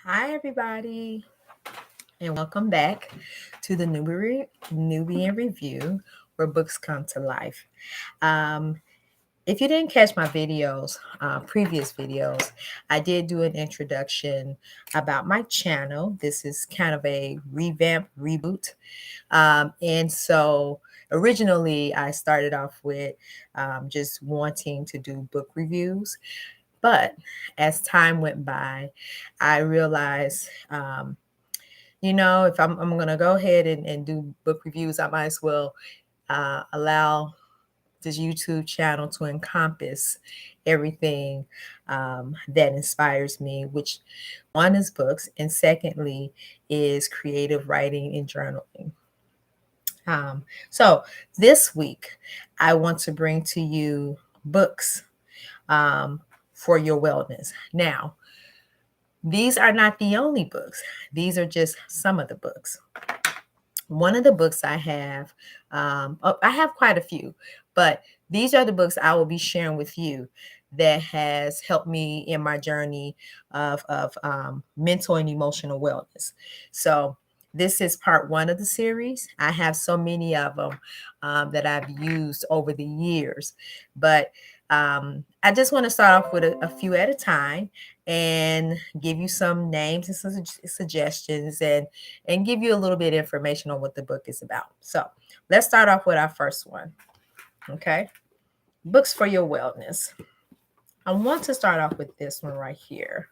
Hi, everybody, and welcome back to the Nubian Review, where books come to life. Um, if you didn't catch my videos, previous videos, I did do an introduction about my channel. This is kind of a revamp reboot. And so originally, I started off with just wanting to do book reviews. But as time went by, I realized if I'm going to go ahead and do book reviews, I might as well allow this YouTube channel to encompass everything that inspires me, which one is books, and secondly is creative writing and journaling. So this week, I want to bring to you books um, for your wellness. Now, these are not the only books. These are just some of the books. One of the books I have quite a few, but these are the books I will be sharing with you that has helped me in my journey of mental and emotional wellness. So this is part one of the series. I have so many of them that I've used over the years, but I just want to start off with a few at a time and give you some names and some suggestions and give you a little bit of information on what the book is about. So let's start off with our first one. Okay. Books for your wellness. I want to start off with this one right here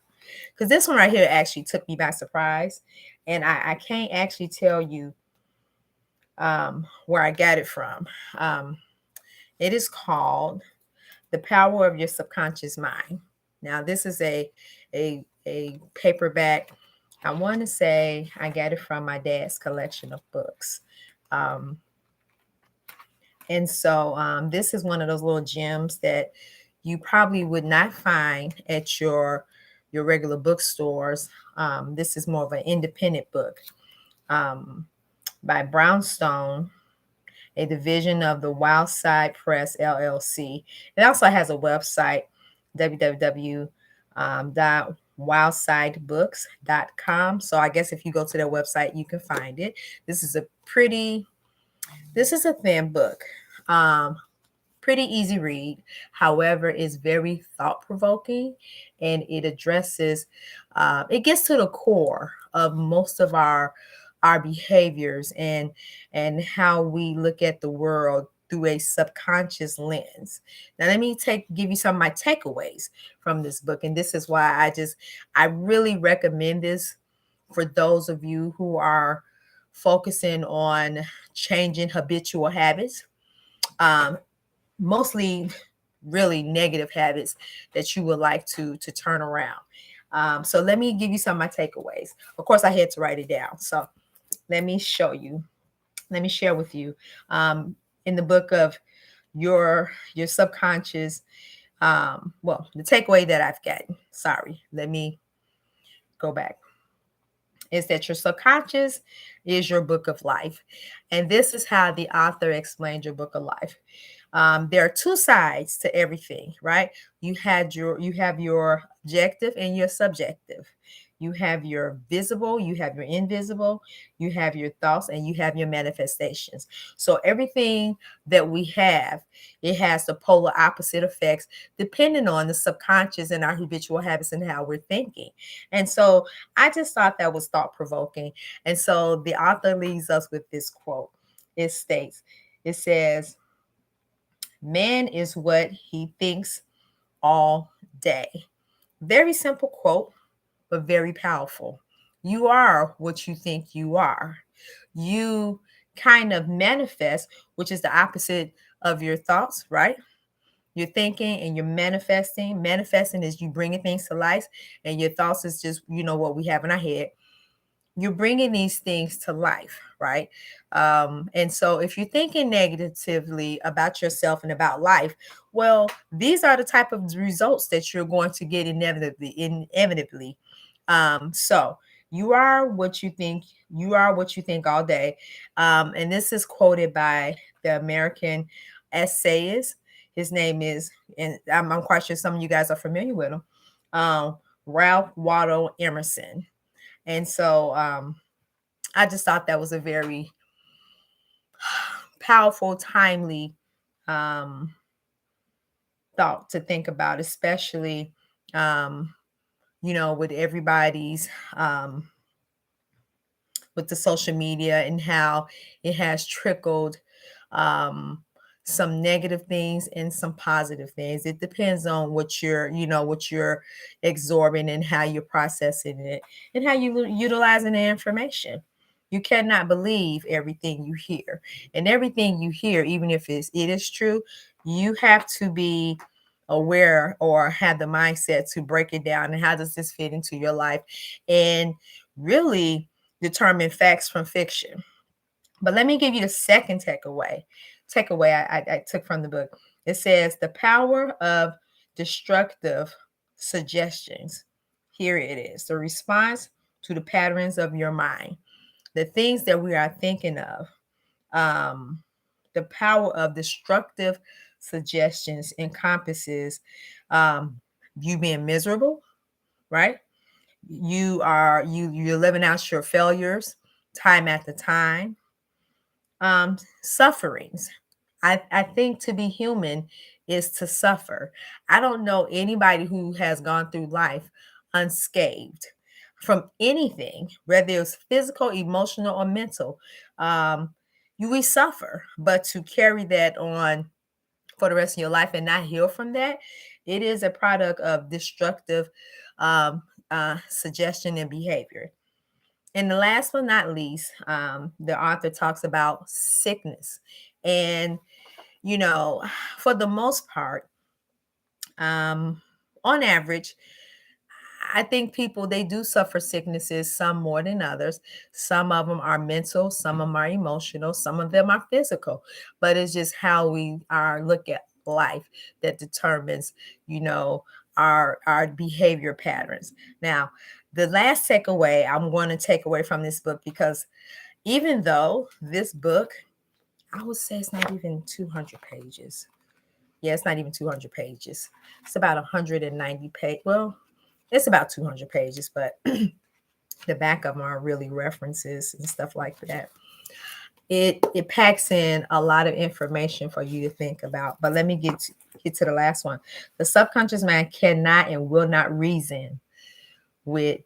because this one right here actually took me by surprise. And I can't actually tell you where I got it from. It is called The Power of Your Subconscious Mind. Now, this is a paperback. I want to say I got it from my dad's collection of books. Um, and so this is one of those little gems that you probably would not find at your regular bookstores. This is more of an independent book um, by Brownstone, a division of the Wildside Press LLC. It also has a website, www.wildsidebooks.com. So I guess if you go to their website, you can find it. This is a thin book. Pretty easy read. However, it's very thought provoking and it addresses, it gets to the core of most of our behaviors and how we look at the world through a subconscious lens. Now let me give you some of my takeaways from this book, and this is why I really recommend this for those of you who are focusing on changing habitual habits, um, mostly really negative habits that you would like to turn around. So let me give you some of my takeaways. Of course, I had to write it down. So let me show you. Let me share with you in the book of your subconscious. The takeaway that I've gotten. Sorry, let me go back. Is that your subconscious is your book of life, and this is how the author explained your book of life. There are two sides to everything, right? You have your objective and your subjective. You have your visible, you have your invisible, you have your thoughts, and you have your manifestations. So everything that we have, it has the polar opposite effects depending on the subconscious and our habitual habits and how we're thinking. And so I just thought that was thought provoking. And so the author leaves us with this quote. It says, man is what he thinks all day. Very simple quote, but very powerful. You are what you think you are. You kind of manifest, which is the opposite of your thoughts, right? You're thinking and you're manifesting. Manifesting is you bringing things to life, and your thoughts is just, what we have in our head. You're bringing these things to life, right? And so if you're thinking negatively about yourself and about life, well, these are the type of results that you're going to get inevitably. So you are what you think. You are what you think all day. And this is quoted by the American essayist. His name is, and I'm quite sure some of you guys are familiar with him, Ralph Waldo Emerson. And so I just thought that was a very powerful, timely um, thought to think about, especially, um, with everybody's, with the social media and how it has trickled um, some negative things and some positive things. It depends on what you're absorbing and how you're processing it and how you utilizing the information. You cannot believe everything you hear, and everything you hear, even if it is true, you have to be aware or have the mindset to break it down and how does this fit into your life, and really determine facts from fiction. But let me give you the second takeaway I took from the book. It says the power of destructive suggestions. Here it is. The response to the patterns of your mind, the things that we are thinking of. Um, the power of destructive suggestions encompasses you being miserable, right? You're living out your failures time after time. Sufferings. I think to be human is to suffer. I don't know anybody who has gone through life unscathed from anything, whether it's physical, emotional, or mental. Um, we suffer, but to carry that on for the rest of your life and not heal from that, it is a product of destructive um, suggestion and behavior. And the last but not least, the author talks about sickness. And, you know, for the most part, on average, I think people they do suffer sicknesses, some more than others. Some of them are mental, some of them are emotional, some of them are physical. But it's just how we are look at life that determines, you know, our behavior patterns. Now, the last takeaway I'm going to take away from this book, because even though this book, I would say it's not even 200 pages. Yeah, it's not even 200 pages. It's about 190 pages. Well, it's about 200 pages, but the back of them are really references and stuff like that. It packs in a lot of information for you to think about. But let me get to the last one. The subconscious mind cannot and will not reason with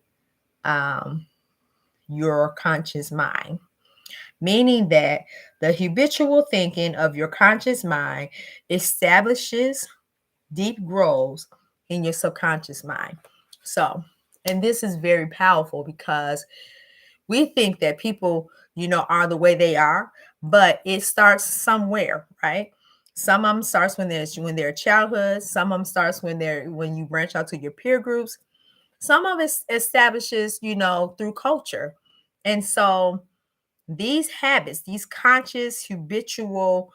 um, your conscious mind, meaning that the habitual thinking of your conscious mind establishes deep grooves in your subconscious mind. So, and this is very powerful because we think that people, are the way they are, but it starts somewhere, right? Some of them starts when they're childhood. Some of them starts when you branch out to your peer groups. Some of it establishes, through culture. And so these habits, these conscious, habitual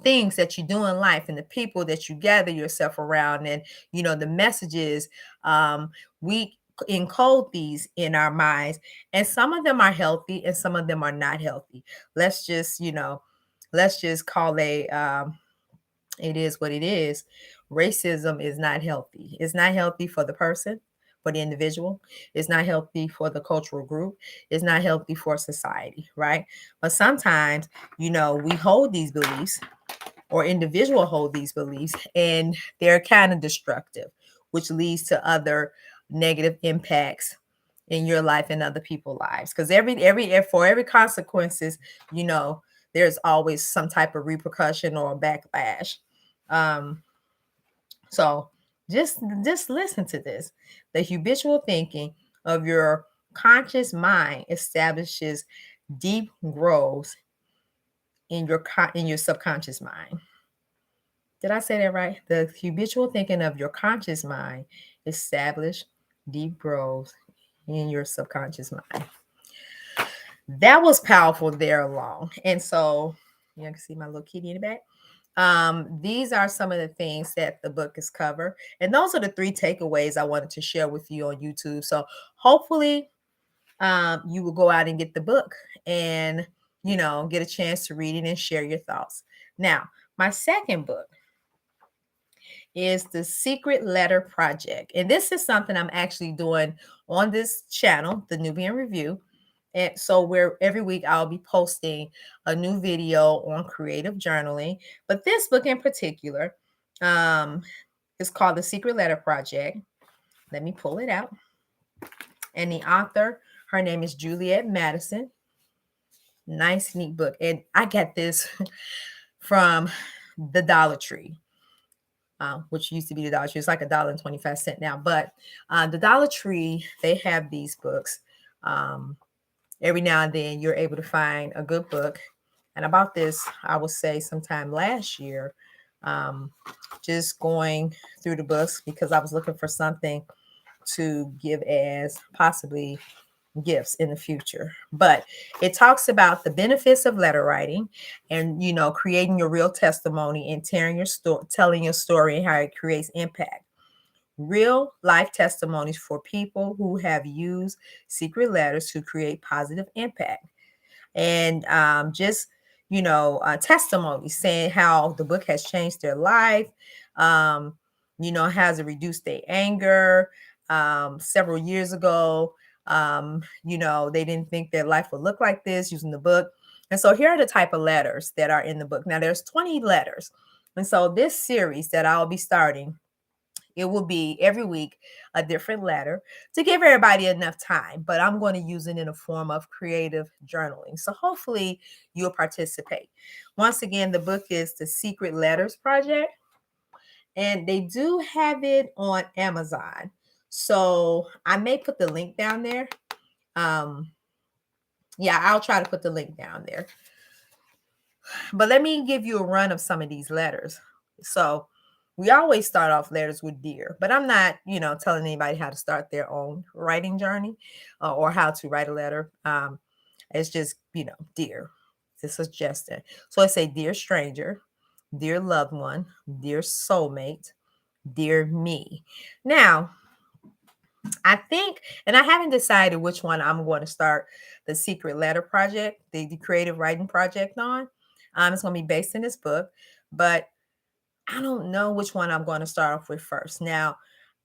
things that you do in life and the people that you gather yourself around and the messages, we encode these in our minds, and some of them are healthy and some of them are not healthy. Let's just call it is what it is. Racism is not healthy. It's not healthy for the person, for the individual. It's not healthy for the cultural group. It's not healthy for society, right? But sometimes, we hold these beliefs, or individual hold these beliefs, and they're kind of destructive, which leads to other negative impacts in your life and other people's lives. Because for every consequences, you know there's always some type of repercussion or backlash. um so just listen to this. The habitual thinking of your conscious mind establishes deep grooves in your subconscious mind. Did I say that right? The habitual thinking of your conscious mind establish deep growth in your subconscious mind. That was powerful there along. And so you can see my little kitty in the back. These are some of the things that the book is cover. And those are the 3 takeaways I wanted to share with you on YouTube. So hopefully you will go out and get the book and, get a chance to read it and share your thoughts. Now, my second book is the Secret Letter Project. And this is something I'm actually doing on this channel, the Nubian Review. And so where every week I'll be posting a new video on creative journaling. But this book in particular is called The Secret Letter Project. Let me pull it out. And the author, her name is Juliet Madison. Nice, neat book. And I got this from the Dollar Tree. Which used to be the Dollar Tree. It's like $1.25 now. But the Dollar Tree, they have these books. Every now and then you're able to find a good book. And about this, I would say sometime last year, just going through the books because I was looking for something to give as possibly gifts in the future. But it talks about the benefits of letter writing and, creating your real testimony and telling your story and how it creates impact. Real life testimonies for people who have used secret letters to create positive impact. And testimonies saying how the book has changed their life, has it reduced their anger. Several years ago, they didn't think their life would look like this using the book. And so here are the type of letters that are in the book. Now there's 20 letters. And so this series that I'll be starting, it will be every week a different letter to give everybody enough time, but I'm going to use it in a form of creative journaling. So hopefully you'll participate. Once again, the book is The Secret Letters Project, and they do have it on Amazon. So I may put the link down there. I'll try to put the link down there. But let me give you a run of some of these letters. So we always start off letters with dear, but I'm not, telling anybody how to start their own writing journey or how to write a letter. It's just, dear. It's a suggestion. So I say, dear stranger, dear loved one, dear soulmate, dear me. Now, I think, and I haven't decided which one I'm going to start the Secret Letter Project, the creative writing project on. It's going to be based in this book, but I don't know which one I'm going to start off with first. Now,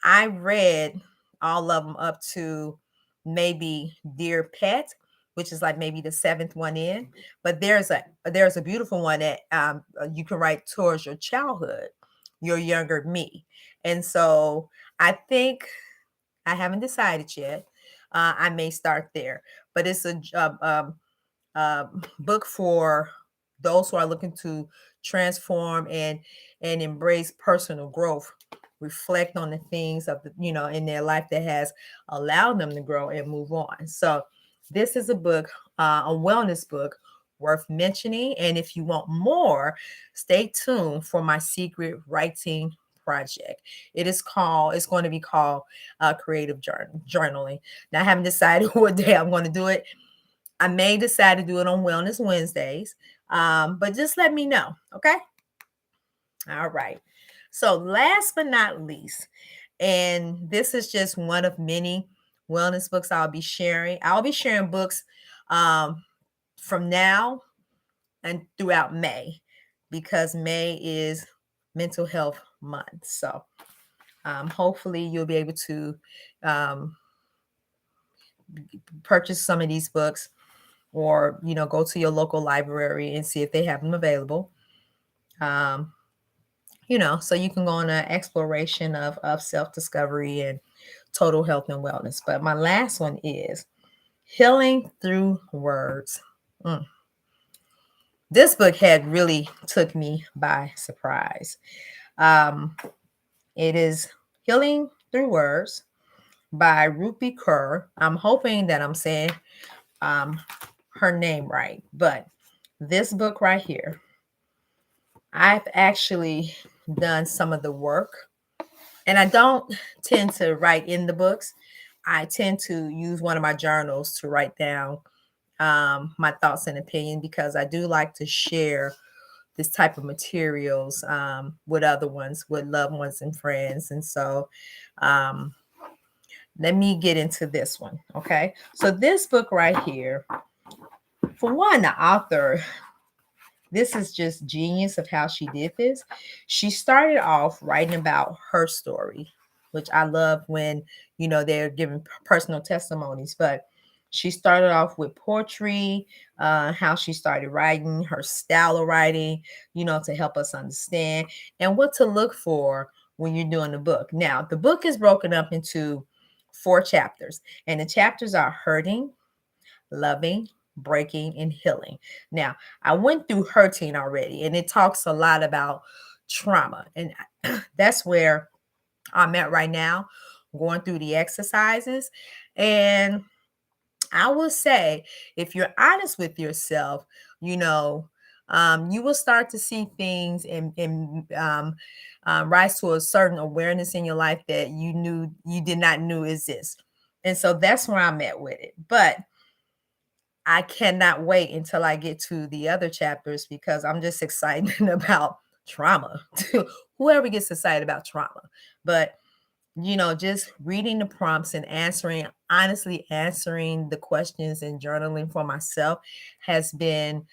I read all of them up to maybe Dear Pet, which is like maybe the 7th one in. But there's a beautiful one that you can write towards your childhood, your younger me. And so I think I haven't decided yet. I may start there, but it's a book for those who are looking to transform and embrace personal growth, reflect on the things of in their life that has allowed them to grow and move on. So this is a book, a wellness book worth mentioning. And if you want more, stay tuned for my secret writing project. It's going to be called creative journaling. Now I haven't decided what day I'm going to do it. I may decide to do it on Wellness Wednesdays, but just let me know, okay? All right. So last but not least, and this is just one of many wellness books I'll be sharing. I'll be sharing books from now and throughout May, because May is Mental Health Month. So hopefully you'll be able to purchase some of these books, or go to your local library and see if they have them available. So you can go on an exploration of self-discovery and total health and wellness. But my last one is Healing Through Words. This book had really took me by surprise. It is Healing Through Words by Rupi Kaur. I'm hoping that I'm saying her name right, but this book right here, I've actually done some of the work, and I don't tend to write in the books. I tend to use one of my journals to write down my thoughts and opinion, because I do like to share this type of materials with loved ones and friends. And so let me get into this one. Okay. So this book right here, for one, the author, this is just genius of how she did this. She started off writing about her story, which I love when, they're giving personal testimonies. But she started off with poetry, how she started writing, her style of writing, to help us understand and what to look for when you're doing the book. Now, the book is broken up into 4 chapters, and the chapters are hurting, loving, breaking, and healing. Now, I went through hurting already, and it talks a lot about trauma. And that's where I'm at right now, going through the exercises. And I will say, if you're honest with yourself, you will start to see things and rise to a certain awareness in your life that you did not knew exist. And so that's where I'm at with it. But I cannot wait until I get to the other chapters because I'm just excited about trauma. Whoever gets excited about trauma. But just reading the prompts and honestly answering the questions and journaling for myself has been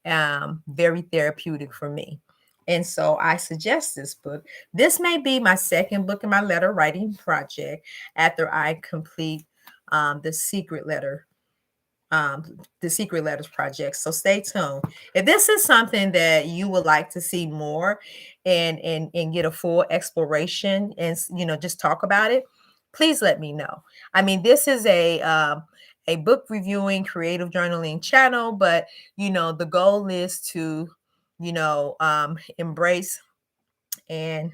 very therapeutic for me. And so I suggest this book. This may be my second book in my letter writing project after I complete the secret letter the Secret Letters Project. So stay tuned. If this is something that you would like to see more and get a full exploration and just talk about it, please let me know. I mean, this is a book reviewing creative journaling channel, but the goal is to embrace and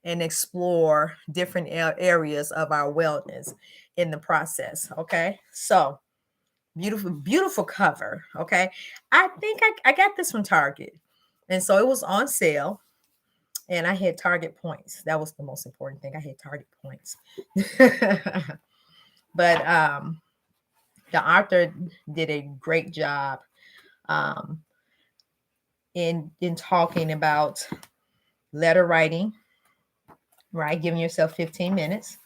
explore different areas of our wellness in the process. Okay, so beautiful, beautiful cover. Okay. I think I got this from Target. And so it was on sale. And I had Target points. That was the most important thing. I had Target points. But the author did a great job um, in talking about letter writing, right? Giving yourself 15 minutes.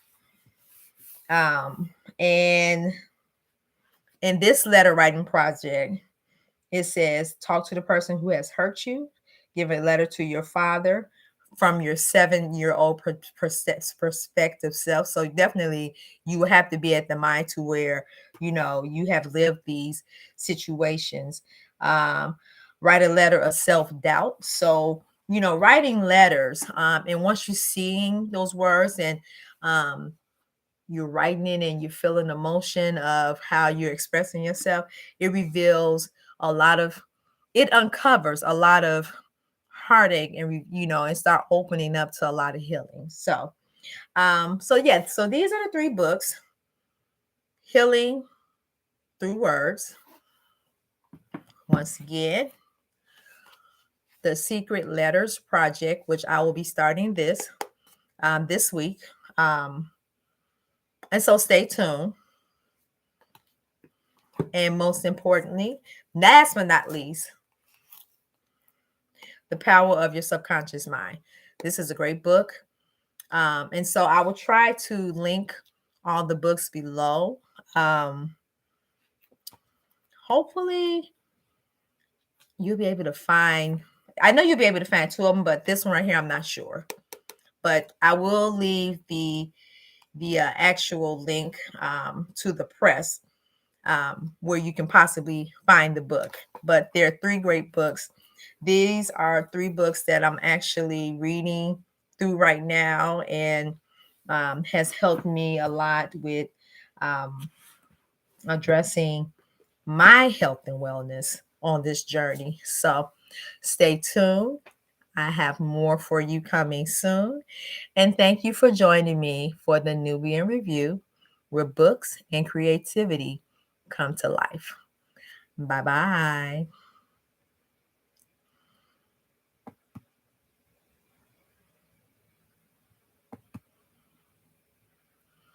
And in this letter writing project, it says, talk to the person who has hurt you, give a letter to your father from your 7-year-old perspective self. So definitely you will have to be at the mind to where, you have lived these situations. Write a letter of self-doubt. So, writing letters, and once you're seeing those words and you're writing it and you're feeling the emotion of how you're expressing yourself, it reveals a lot of, it uncovers a lot of heartache and and start opening up to a lot of healing. So so these are the 3 books: Healing Through Words, once again, the Secret Letters Project, which I will be starting this week, and so stay tuned. And most importantly, last but not least, The Power of Your Subconscious Mind. This is a great book. And so I will try to link all the books below. Hopefully you'll be able to find, I know you'll be able to find 2 of them, but this one right here, I'm not sure. But I will leave the actual link to the press where you can possibly find the book. But there are 3 great books. These are 3 books that I'm actually reading through right now and has helped me a lot with addressing my health and wellness on this journey. So stay tuned. I have more for you coming soon. And thank you for joining me for the Nubian Review, where books and creativity come to life. Bye bye.